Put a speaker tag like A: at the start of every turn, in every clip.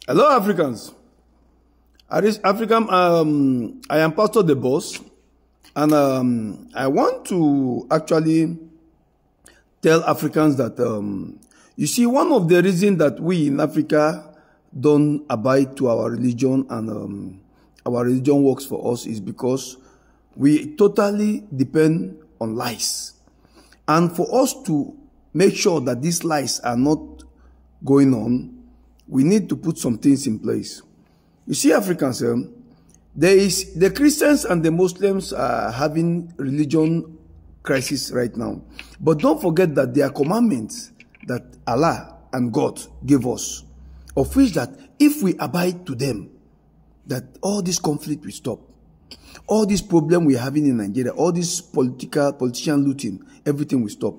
A: Hello, Africans. I am Pastor The Boss, and I want to actually tell Africans that, you see, one of the reasons that we in Africa don't abide to our religion and our religion works for us is because we totally depend on lies. And for us to make sure that these lies are not going on, we need to put some things in place. You see, Africans, the Christians and the Muslims are having religion crisis right now. But don't forget that there are commandments that Allah and God gave us, of which that if we abide to them, that all this conflict will stop. All this problem we're having in Nigeria, all this politician looting, everything will stop.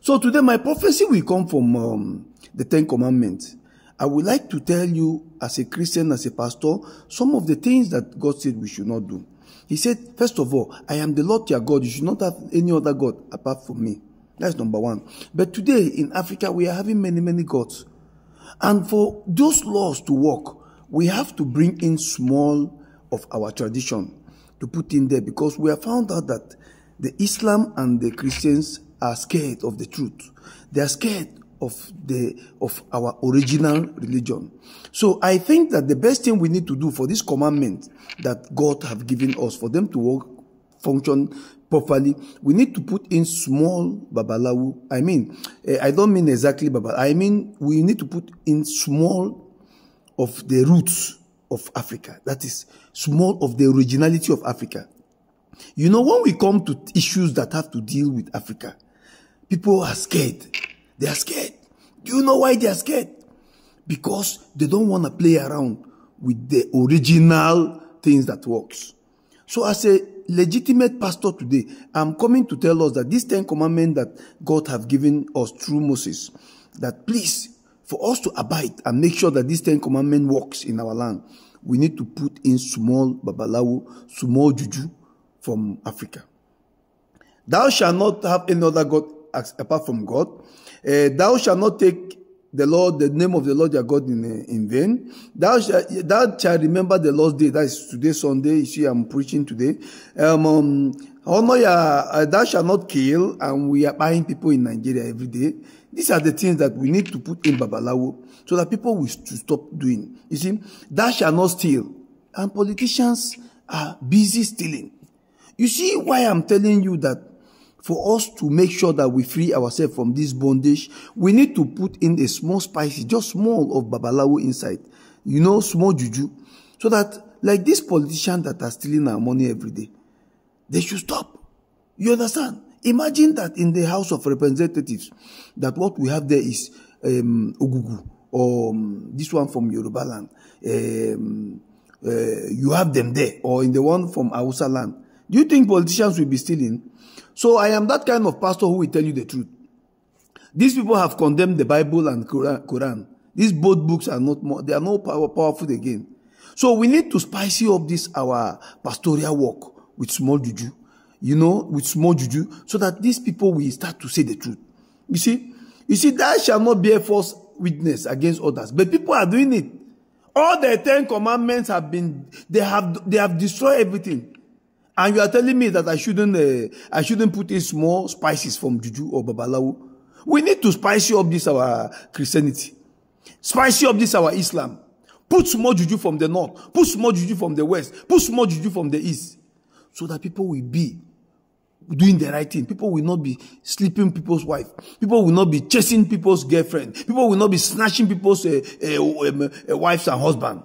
A: So today my prophecy will come from the Ten Commandments. I would like to tell you, as a Christian, as a pastor, some of the things that God said we should not do. He said, first of all, I am the Lord your God. You should not have any other God apart from me. That's number one. But today in Africa, we are having many gods. And for those laws to work, we have to bring in small of our tradition to put in there, because we have found out that the Islam and the Christians are scared of the truth. They are scared of our original religion. So I think that the best thing we need to do for this commandment that God have given us, for them to work, function properly, we need to put in small babalawo. I don't mean exactly babalawo. I mean, we need to put in small of the roots of Africa. That is, small of the originality of Africa. You know, when we come to issues that have to deal with Africa, people are scared. They are scared. Do you know why they are scared? Because they don't want to play around with the original things that works. So as a legitimate pastor today, I'm coming to tell us that these 10 commandments that God have given us through Moses, that please, for us to abide and make sure that these 10 commandments works in our land, we need to put in small babalawo, small juju from Africa. Thou shalt not have any other God apart from God. Thou shalt not take the name of the Lord your God in vain. Thou shalt remember the Lord's day. That is today, Sunday. You see, I'm preaching today. Thou shalt not kill, and we are buying people in Nigeria every day. These are the things that we need to put in babalawo so that people will stop doing. You see, thou shalt not steal, and politicians are busy stealing. You see why I'm telling you that for us to make sure that we free ourselves from this bondage, we need to put in a small spicy, just small of babalawo inside. You know, small juju. So that, like these politicians that are stealing our money every day, they should stop. You understand? Imagine that in the House of Representatives, that what we have there is Ogugu, or this one from Yoruba land. You have them there, or in the one from Hausa land. Do you think politicians will be stealing? So I am that kind of pastor who will tell you the truth. These people have condemned the Bible and Quran. These both books are not more, they are not powerful again. So we need to spicy up this, our pastoral work, with small juju. You know, with small juju, so that these people will start to say the truth. You see, thou shalt not bear false witness against others. But people are doing it. All the 10 commandments have been, they have destroyed everything. And you are telling me that I shouldn't put in small spices from juju or babalawo. We need to spicy up this our Christianity. Spicy up this our Islam. Put small juju from the north. Put small juju from the west. Put small juju from the east. So that people will be doing the right thing. People will not be sleeping people's wife. People will not be chasing people's girlfriend. People will not be snatching people's wives and husbands.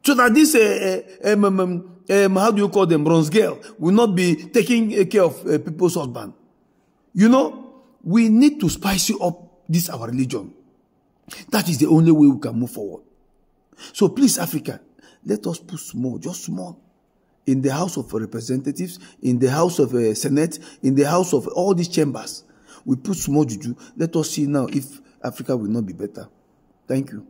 A: So that this how do you call them, bronze girl, will not be taking care of people's husband. You know, we need to spice up this our religion. That is the only way we can move forward. So please, Africa, let us put small, just small, in the House of Representatives, in the House of Senate, in the House of all these chambers. We put small juju. Let us see now if Africa will not be better. Thank you.